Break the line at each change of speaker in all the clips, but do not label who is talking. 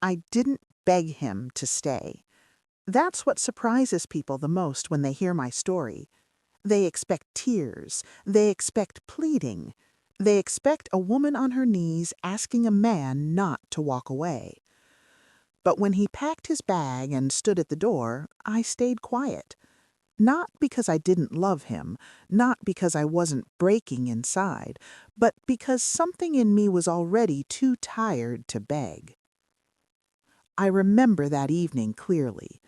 I didn't beg him to stay. That's what surprises people the most when they hear my story. They expect tears. They expect pleading. They expect a woman on her knees asking a man not to walk away. But when he packed his bag and stood at the door, I stayed quiet. Not because I didn't love him, not because I wasn't breaking inside, but because something in me was already too tired to beg. I remember that evening clearly.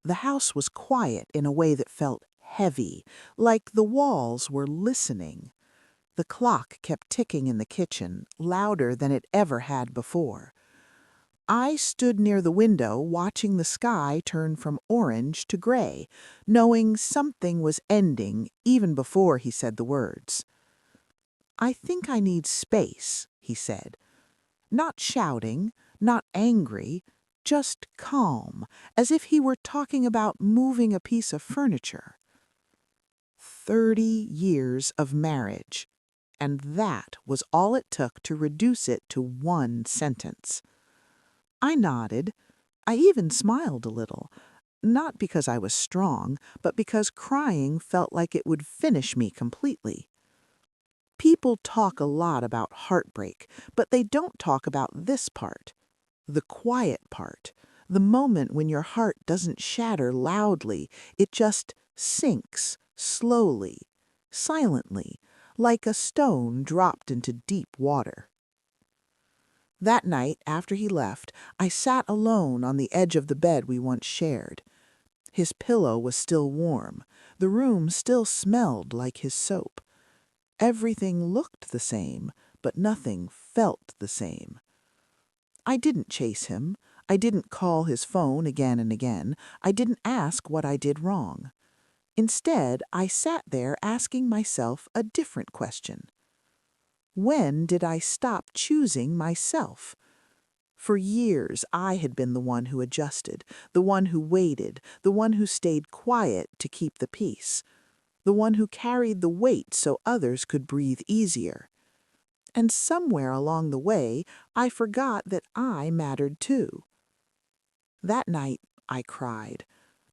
The house was quiet in a way that felt heavy, like the walls were listening. The clock kept ticking in the kitchen, louder than it ever had before. I stood near the window watching the sky turn from orange to gray, knowing something was ending even before he said the words. "I think I need space," he said. Not shouting, not angry, just calm, as if he were talking about moving a piece of furniture. 30 years of marriage, and that was all it took to reduce it to one sentence. I nodded. I even smiled a little, not because I was strong, but because crying felt like it would finish me completely. People talk a lot about heartbreak, but they don't talk about this part, the quiet part, the moment when your heart doesn't shatter loudly, it just sinks slowly, silently, like a stone dropped into deep water. That night, after he left, I sat alone on the edge of the bed we once shared. His pillow was still warm. The room still smelled like his soap. Everything looked the same, but nothing felt the same. I didn't chase him. I didn't call his phone again and again. I didn't ask what I did wrong. Instead, I sat there asking myself a different question. When did I stop choosing myself? For years, I had been the one who adjusted, the one who waited, the one who stayed quiet to keep the peace, the one who carried the weight so others could breathe easier. And somewhere along the way, I forgot that I mattered too. That night, I cried.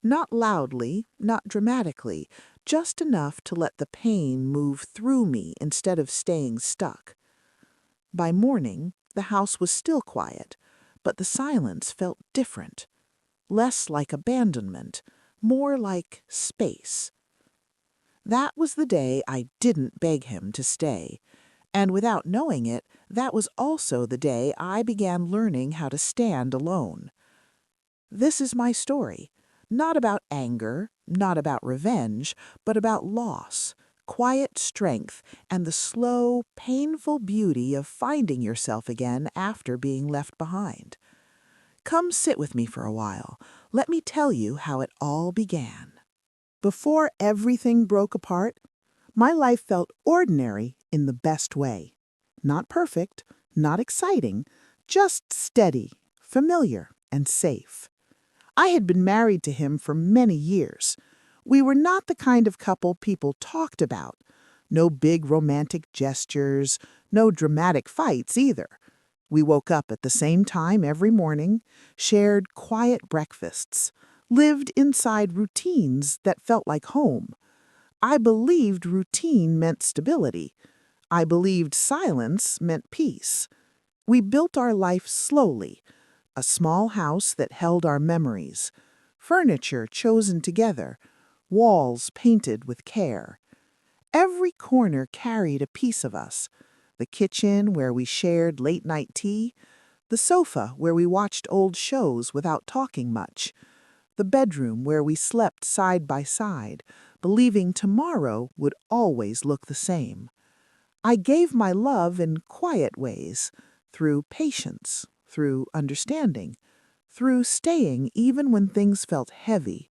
Not loudly, not dramatically, just enough to let the pain move through me instead of staying stuck. By morning, the house was still quiet, but the silence felt different. Less like abandonment, more like space. That was the day I didn't beg him to stay. And without knowing it, that was also the day I began learning how to stand alone. This is my story, not about anger, not about revenge, but about loss, quiet strength, and the slow, painful beauty of finding yourself again after being left behind. Come sit with me for a while. Let me tell you how it all began. Before everything broke apart, my life felt ordinary in the best way. Not perfect, not exciting, just steady, familiar, and safe. I had been married to him for many years. We were not the kind of couple people talked about. No big romantic gestures, no dramatic fights either. We woke up at the same time every morning, shared quiet breakfasts, lived inside routines that felt like home. I believed routine meant stability. I believed silence meant peace. We built our life slowly, a small house that held our memories, furniture chosen together, walls painted with care. Every corner carried a piece of us. The kitchen where we shared late-night tea, the sofa where we watched old shows without talking much, the bedroom where we slept side by side, believing tomorrow would always look the same. I gave my love in quiet ways, through patience, through understanding, through staying even when things felt heavy.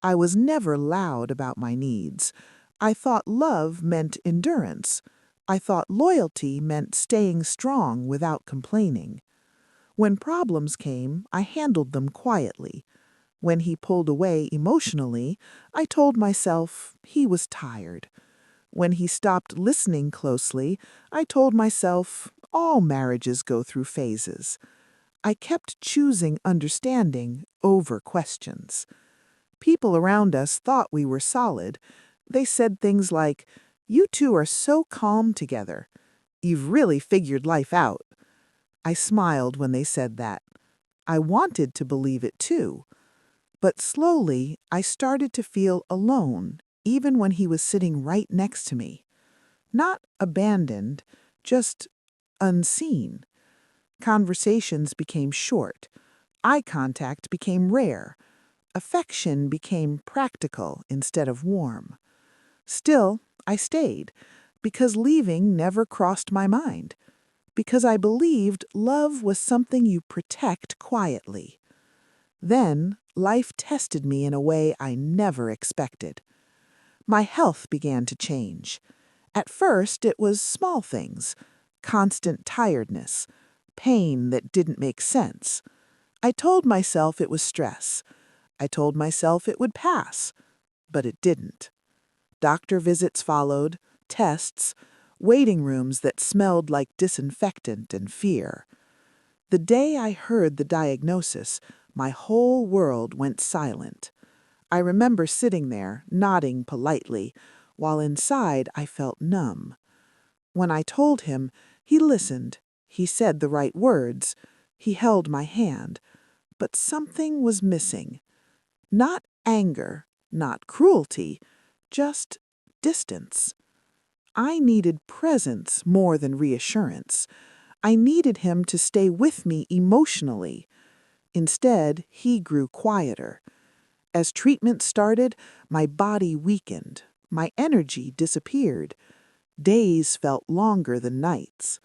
I was never loud about my needs. I thought love meant endurance. I thought loyalty meant staying strong without complaining. When problems came, I handled them quietly. When he pulled away emotionally, I told myself he was tired. When he stopped listening closely, I told myself all marriages go through phases. I kept choosing understanding over questions. People around us thought we were solid. They said things like, "You two are so calm together. You've really figured life out." I smiled when they said that. I wanted to believe it too. But slowly, I started to feel alone, even when he was sitting right next to me. Not abandoned, just unseen. Conversations became short. Eye contact became rare. Affection became practical instead of warm. Still, I stayed, because leaving never crossed my mind, because I believed love was something you protect quietly. Then, life tested me in a way I never expected. My health began to change. At first, it was small things: constant tiredness, pain that didn't make sense. I told myself it was stress. I told myself it would pass, but it didn't. Doctor visits followed, tests, waiting rooms that smelled like disinfectant and fear. The day I heard the diagnosis, my whole world went silent. I remember sitting there, nodding politely, while inside I felt numb. When I told him, he listened. He said the right words. He held my hand. But something was missing. Not anger, not cruelty, just distance. I needed presence more than reassurance. I needed him to stay with me emotionally. Instead, he grew quieter. As treatment started, my body weakened. My energy disappeared. Days felt longer than nights.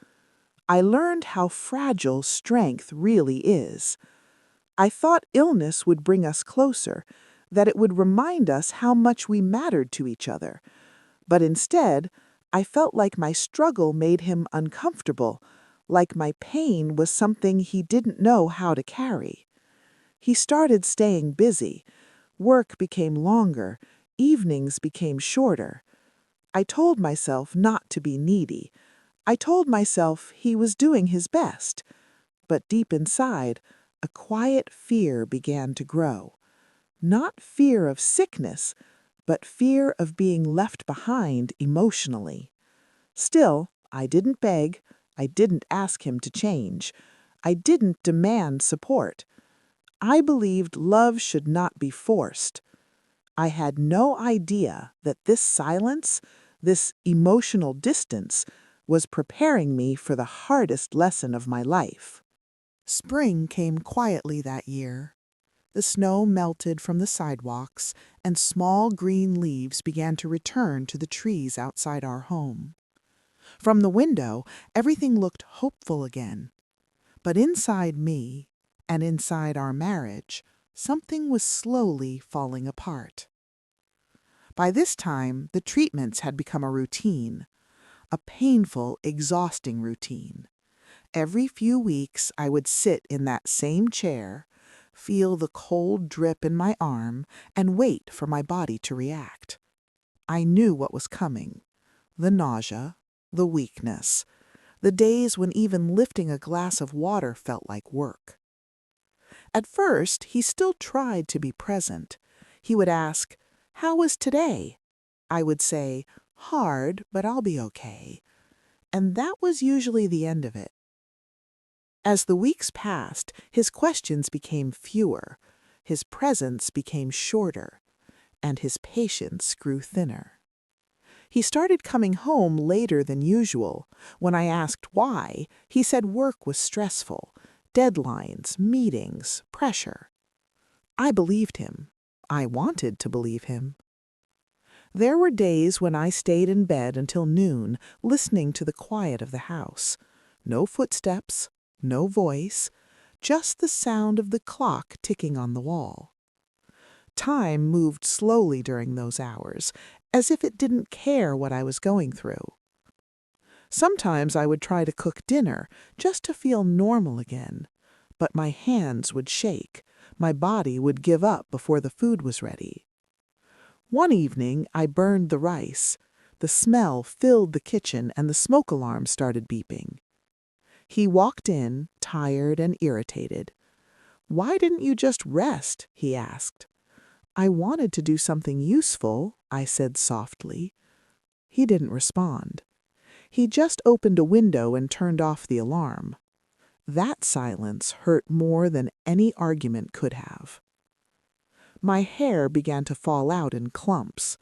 I learned how fragile strength really is. I thought illness would bring us closer, that it would remind us how much we mattered to each other. But instead, I felt like my struggle made him uncomfortable, like my pain was something he didn't know how to carry. He started staying busy. Work became longer. Evenings became shorter. I told myself not to be needy. I told myself he was doing his best. But deep inside, a quiet fear began to grow. Not fear of sickness, but fear of being left behind emotionally. Still, I didn't beg. I didn't ask him to change. I didn't demand support. I believed love should not be forced. I had no idea that this silence, this emotional distance, was preparing me for the hardest lesson of my life. Spring came quietly that year. The snow melted from the sidewalks, and small green leaves began to return to the trees outside our home. From the window, everything looked hopeful again. But inside me, and inside our marriage, something was slowly falling apart. By this time, the treatments had become a routine, a painful, exhausting routine. Every few weeks, I would sit in that same chair, feel the cold drip in my arm, and wait for my body to react. I knew what was coming: the nausea, the weakness, the days when even lifting a glass of water felt like work. At first, he still tried to be present. He would ask, "How was today?" I would say, "Hard, but I'll be okay." And that was usually the end of it. As the weeks passed, his questions became fewer, his presence became shorter, and his patience grew thinner. He started coming home later than usual. When I asked why, he said work was stressful, deadlines, meetings, pressure. I believed him. I wanted to believe him. There were days when I stayed in bed until noon, listening to the quiet of the house. No footsteps, no voice, just the sound of the clock ticking on the wall. Time moved slowly during those hours, as if it didn't care what I was going through. Sometimes I would try to cook dinner just to feel normal again, but my hands would shake, my body would give up before the food was ready. One evening, I burned the rice. The smell filled the kitchen and the smoke alarm started beeping. He walked in, tired and irritated. "Why didn't you just rest?" he asked. "I wanted to do something useful," I said softly. He didn't respond. He just opened a window and turned off the alarm. That silence hurt more than any argument could have. My hair began to fall out in clumps.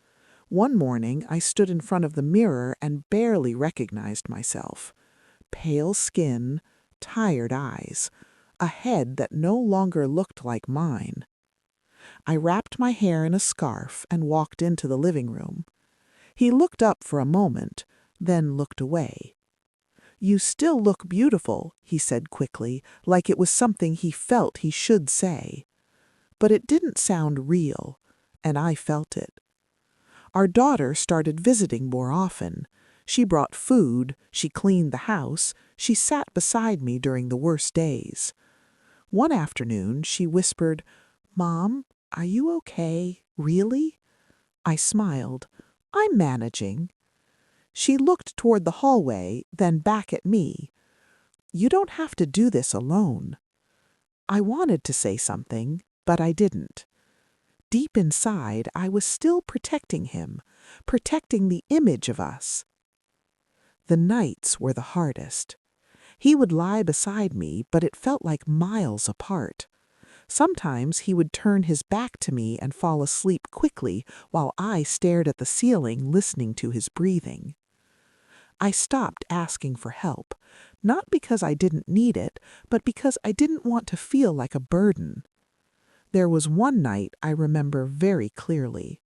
One morning I stood in front of the mirror and barely recognized myself. Pale skin, tired eyes, a head that no longer looked like mine. I wrapped my hair in a scarf and walked into the living room. He looked up for a moment, then looked away. "You still look beautiful," he said quickly, like it was something he felt he should say. But it didn't sound real, and I felt it. Our daughter started visiting more often. She brought food, she cleaned the house, she sat beside me during the worst days. One afternoon, she whispered, "Mom, are you okay? Really?" I smiled. "I'm managing." She looked toward the hallway, then back at me. "You don't have to do this alone." I wanted to say something, but I didn't. Deep inside, I was still protecting him, protecting the image of us. The nights were the hardest. He would lie beside me, but it felt like miles apart. Sometimes he would turn his back to me and fall asleep quickly while I stared at the ceiling, listening to his breathing. I stopped asking for help, not because I didn't need it, but because I didn't want to feel like a burden. There was one night I remember very clearly.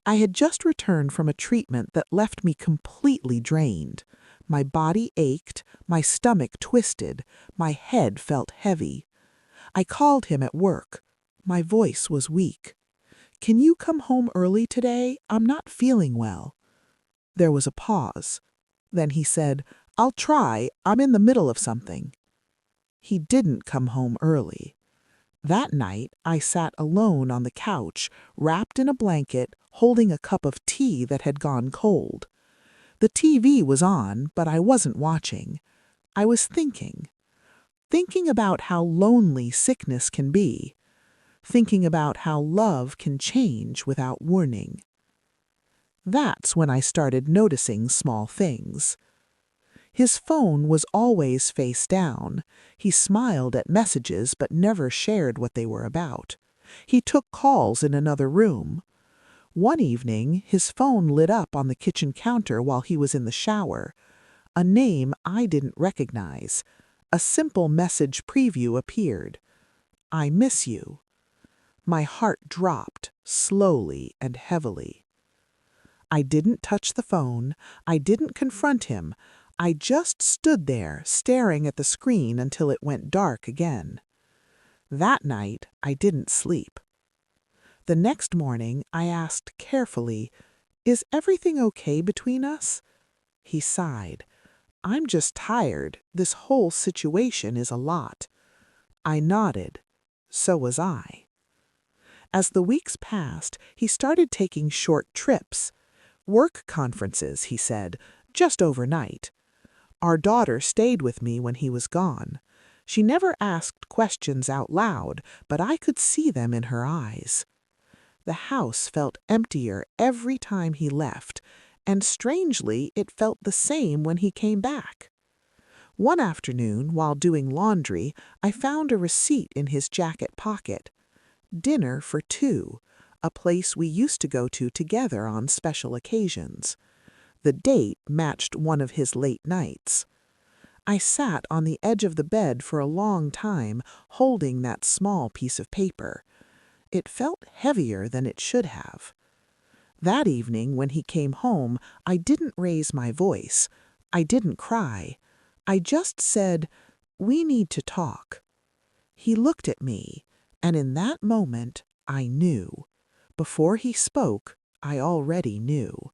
I had just returned from a treatment that left me completely drained. My body ached, my stomach twisted, my head felt heavy. I called him at work. My voice was weak. "Can you come home early today? I'm not feeling well." There was a pause. Then he said, "I'll try. I'm in the middle of something." He didn't come home early. That night, I sat alone on the couch, wrapped in a blanket, holding a cup of tea that had gone cold. The TV was on, but I wasn't watching. I was thinking about how lonely sickness can be, thinking about how love can change without warning. That's when I started noticing small things. His phone was always face down. He smiled at messages but never shared what they were about. He took calls in another room. One evening, his phone lit up on the kitchen counter while he was in the shower. A name I didn't recognize. A simple message preview appeared. "I miss you." My heart dropped, slowly and heavily. I didn't touch the phone. I didn't confront him. I just stood there, staring at the screen until it went dark again. That night, I didn't sleep. The next morning, I asked carefully, "Is everything okay between us?" He sighed. "I'm just tired. This whole situation is a lot." I nodded. So was I. As the weeks passed, he started taking short trips. "Work conferences," he said, "just overnight." Our daughter stayed with me when he was gone. She never asked questions out loud, but I could see them in her eyes. The house felt emptier every time he left, and strangely, it felt the same when he came back. One afternoon, while doing laundry, I found a receipt in his jacket pocket. Dinner for two, a place we used to go to together on special occasions. The date matched one of his late nights. I sat on the edge of the bed for a long time, holding that small piece of paper. It felt heavier than it should have. That evening, when he came home, I didn't raise my voice. I didn't cry. I just said, "We need to talk." He looked at me, and in that moment, I knew. Before he spoke, I already knew.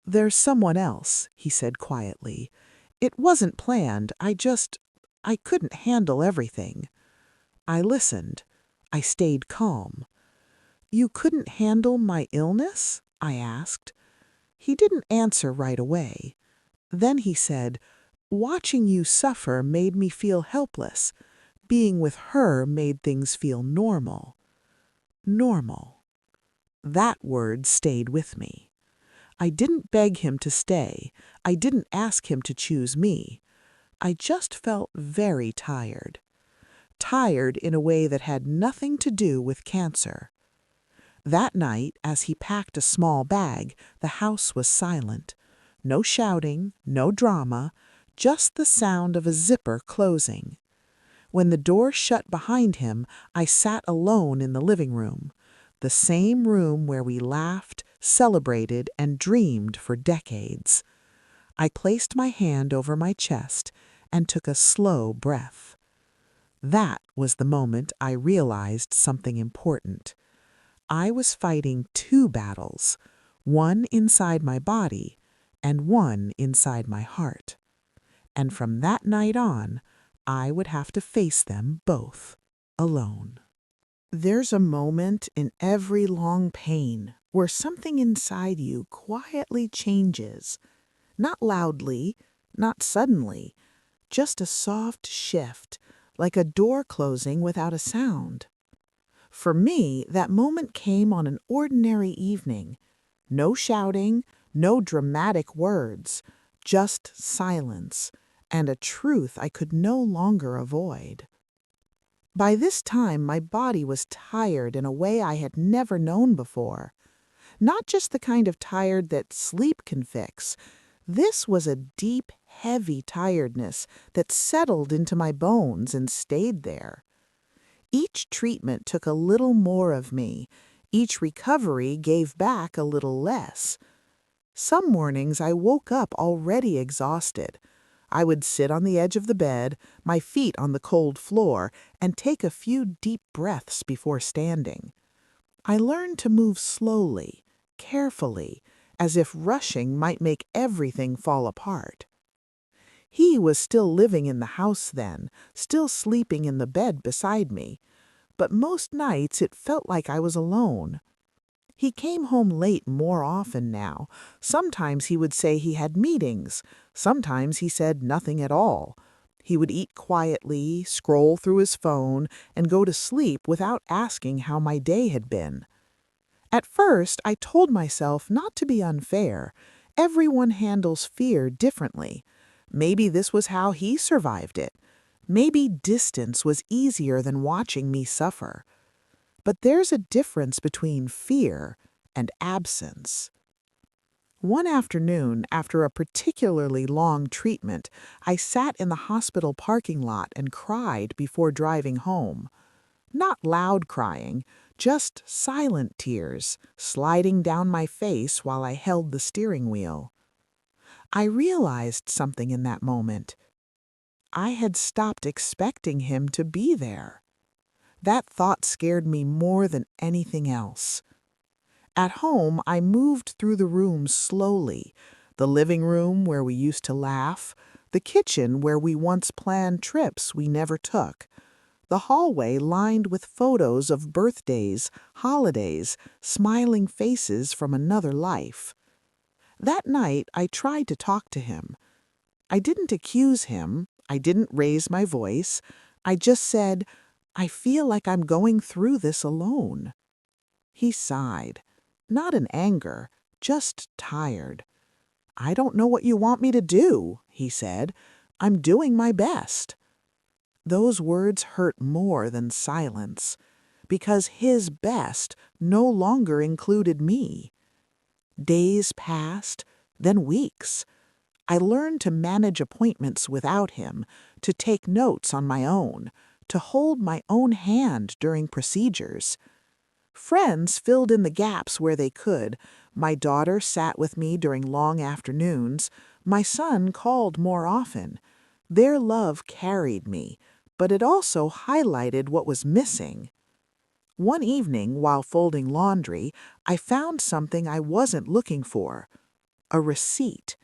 "There's someone else," he said quietly. "It wasn't planned. I couldn't handle everything." I listened. I stayed calm. "You couldn't handle my illness?" I asked. He didn't answer right away. Then he said, Watching you suffer made me feel helpless. Being with her made things feel normal. Normal. That word stayed with me. I didn't beg him to stay. I didn't ask him to choose me. I just felt very tired. Tired in a way that had nothing to do with cancer. That night, as he packed a small bag, the house was silent. No shouting, no drama, just the sound of a zipper closing. When the door shut behind him, I sat alone in the living room, the same room where we laughed, celebrated, and dreamed for decades. I placed my hand over my chest and took a slow breath. That was the moment I realized something important. I was fighting two battles, one inside my body and one inside my heart. And from that night on, I would have to face them both, alone. There's a moment in every long pain where something inside you quietly changes. Not loudly, not suddenly, just a soft shift, like a door closing without a sound. For me, that moment came on an ordinary evening. No shouting, no dramatic words, just silence, and a truth I could no longer avoid. By this time, my body was tired in a way I had never known before. Not just the kind of tired that sleep can fix. This was a deep, heavy tiredness that settled into my bones and stayed there. Each treatment took a little more of me. Each recovery gave back a little less. Some mornings I woke up already exhausted. I would sit on the edge of the bed, my feet on the cold floor, and take a few deep breaths before standing. I learned to move slowly, carefully, as if rushing might make everything fall apart. He was still living in the house then, still sleeping in the bed beside me, but most nights it felt like I was alone. He came home late more often now. Sometimes he would say he had meetings. Sometimes he said nothing at all. He would eat quietly, scroll through his phone, and go to sleep without asking how my day had been. At first, I told myself not to be unfair. Everyone handles fear differently. Maybe this was how he survived it. Maybe distance was easier than watching me suffer. But there's a difference between fear and absence. One afternoon, after a particularly long treatment, I sat in the hospital parking lot and cried before driving home. Not loud crying, just silent tears sliding down my face while I held the steering wheel. I realized something in that moment. I had stopped expecting him to be there. That thought scared me more than anything else. At home, I moved through the rooms slowly. The living room where we used to laugh, the kitchen where we once planned trips we never took, the hallway lined with photos of birthdays, holidays, smiling faces from another life. That night, I tried to talk to him. I didn't accuse him. I didn't raise my voice. I just said, "I feel like I'm going through this alone." He sighed. Not in anger, just tired. "I don't know what you want me to do," he said. "I'm doing my best." Those words hurt more than silence, because his best no longer included me. Days passed, then weeks. I learned to manage appointments without him, to take notes on my own, to hold my own hand during procedures. Friends filled in the gaps where they could. My daughter sat with me during long afternoons. My son called more often. Their love carried me, but it also highlighted what was missing. One evening, while folding laundry, I found something I wasn't looking for. A receipt.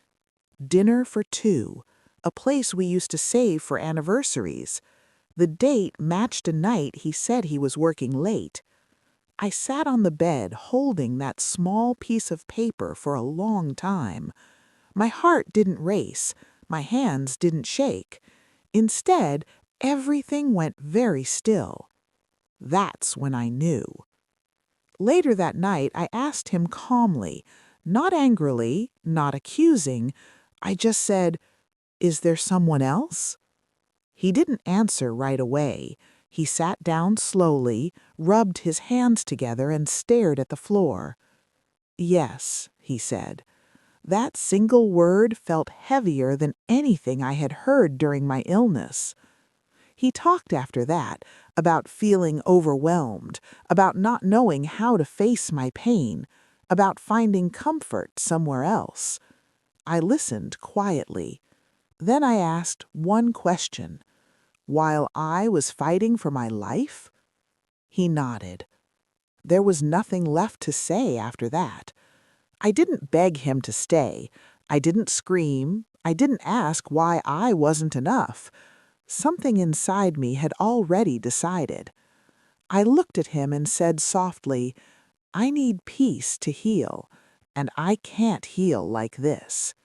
Dinner for two, a place we used to save for anniversaries. The date matched a night he said he was working late. I sat on the bed holding that small piece of paper for a long time. My heart didn't race, My hands didn't shake. Instead, everything went very still. That's when I knew. Later that night, I asked him calmly, not angrily, not accusing. I just said, "Is there someone else?" He didn't answer right away. He sat down slowly, rubbed his hands together, and stared at the floor. "Yes," he said. That single word felt heavier than anything I had heard during my illness. He talked after that about feeling overwhelmed, about not knowing how to face my pain, about finding comfort somewhere else. I listened quietly. Then I asked one question. While I was fighting for my life? He nodded. There was nothing left to say after that. I didn't beg him to stay. I didn't scream. I didn't ask why I wasn't enough. Something inside me had already decided. I looked at him and said softly, "I need peace to heal, and I can't heal like this."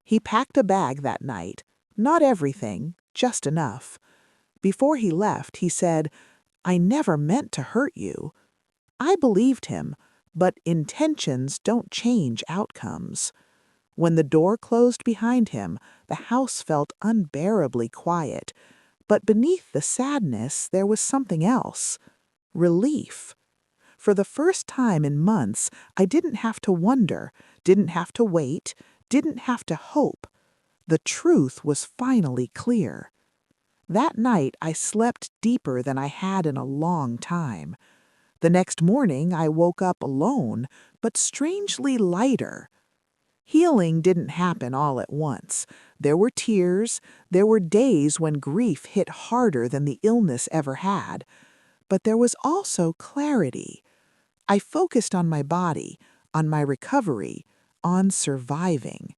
He packed a bag that night. Not everything, just enough. Before he left, he said, "I never meant to hurt you." I believed him, but intentions don't change outcomes. When the door closed behind him, the house felt unbearably quiet. But beneath the sadness, there was something else. Relief. For the first time in months, I didn't have to wonder, didn't have to wait, didn't have to hope. The truth was finally clear. That night, I slept deeper than I had in a long time. The next morning, I woke up alone, but strangely lighter. Healing didn't happen all at once. There were tears, there were days when grief hit harder than the illness ever had. But there was also clarity. I focused on my body, on my recovery, on surviving.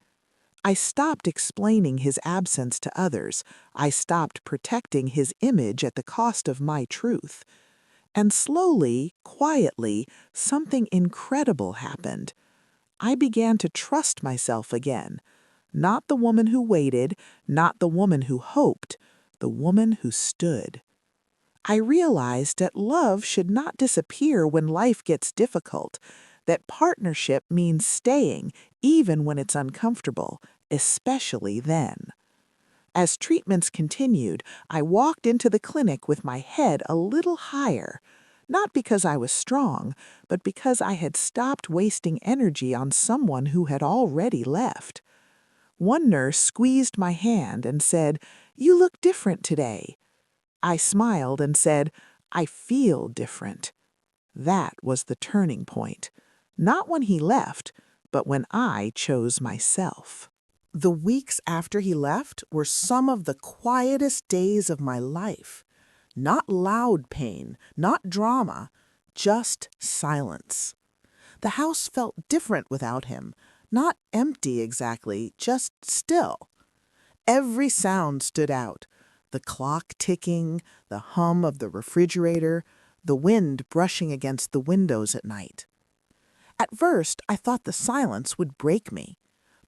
I stopped explaining his absence to others. I stopped protecting his image at the cost of my truth. And slowly, quietly, something incredible happened. I began to trust myself again. Not the woman who waited, not the woman who hoped, the woman who stood. I realized that love should not disappear when life gets difficult, that partnership means staying even when it's uncomfortable, especially then. As treatments continued, I walked into the clinic with my head a little higher, not because I was strong, but because I had stopped wasting energy on someone who had already left. One nurse squeezed my hand and said, "You look different today." I smiled and said, "I feel different." That was the turning point. Not when he left, but when I chose myself. The weeks after he left were some of the quietest days of my life. Not loud pain, not drama, just silence. The house felt different without him. Not empty exactly, just still. Every sound stood out. The clock ticking, the hum of the refrigerator, the wind brushing against the windows at night. At first, I thought the silence would break me.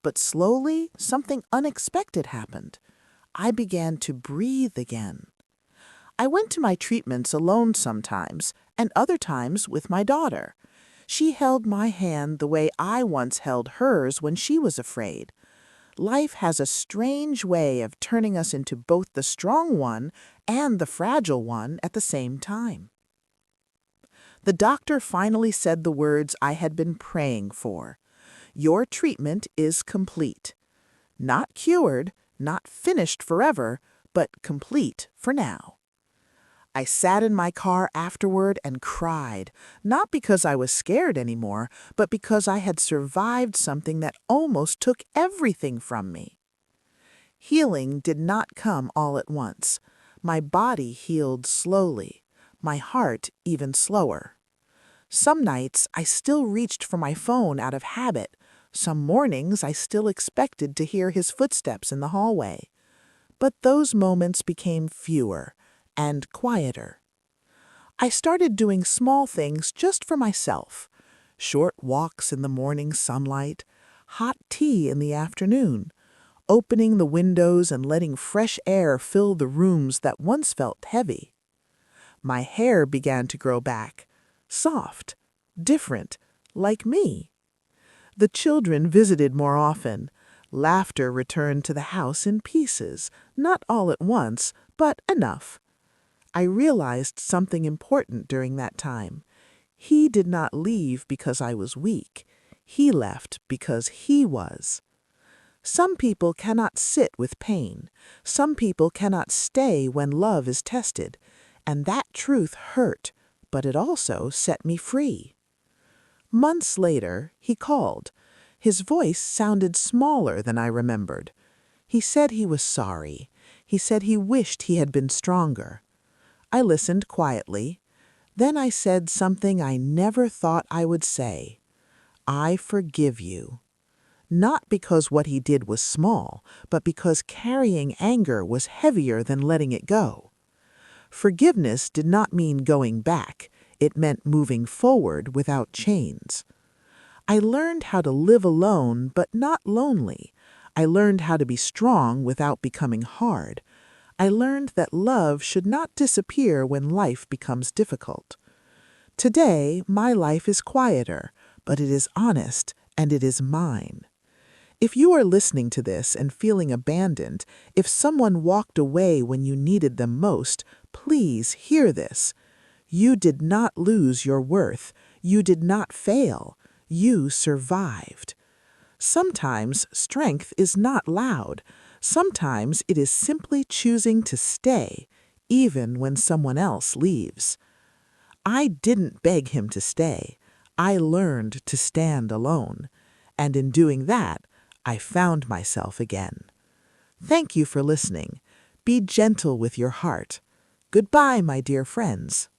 But slowly, something unexpected happened. I began to breathe again. I went to my treatments alone sometimes, and other times with my daughter. She held my hand the way I once held hers when she was afraid. Life has a strange way of turning us into both the strong one and the fragile one at the same time. The doctor finally said the words I had been praying for. Your treatment is complete. Not cured, not finished forever, but complete for now. I sat in my car afterward and cried, not because I was scared anymore, but because I had survived something that almost took everything from me. Healing did not come all at once. My body healed slowly, my heart even slower. Some nights I still reached for my phone out of habit. Some mornings I still expected to hear his footsteps in the hallway. But those moments became fewer and quieter. I started doing small things just for myself. Short walks in the morning sunlight, hot tea in the afternoon, opening the windows and letting fresh air fill the rooms that once felt heavy. My hair began to grow back, soft, different, like me. The children visited more often. Laughter returned to the house in pieces, not all at once, but enough. I realized something important during that time. He did not leave because I was weak. He left because he was. Some people cannot sit with pain. Some people cannot stay when love is tested. And that truth hurt, but it also set me free. Months later, he called. His voice sounded smaller than I remembered. He said he was sorry. He said he wished he had been stronger. I listened quietly. Then I said something I never thought I would say. I forgive you. Not because what he did was small, but because carrying anger was heavier than letting it go. Forgiveness did not mean going back. It meant moving forward without chains. I learned how to live alone, but not lonely. I learned how to be strong without becoming hard. I learned that love should not disappear when life becomes difficult. Today, my life is quieter, but it is honest and it is mine. If you are listening to this and feeling abandoned, if someone walked away when you needed them most, please hear this. You did not lose your worth. You did not fail. You survived. Sometimes strength is not loud. Sometimes it is simply choosing to stay, even when someone else leaves. I didn't beg him to stay. I learned to stand alone. And in doing that, I found myself again. Thank you for listening. Be gentle with your heart. Goodbye, my dear friends.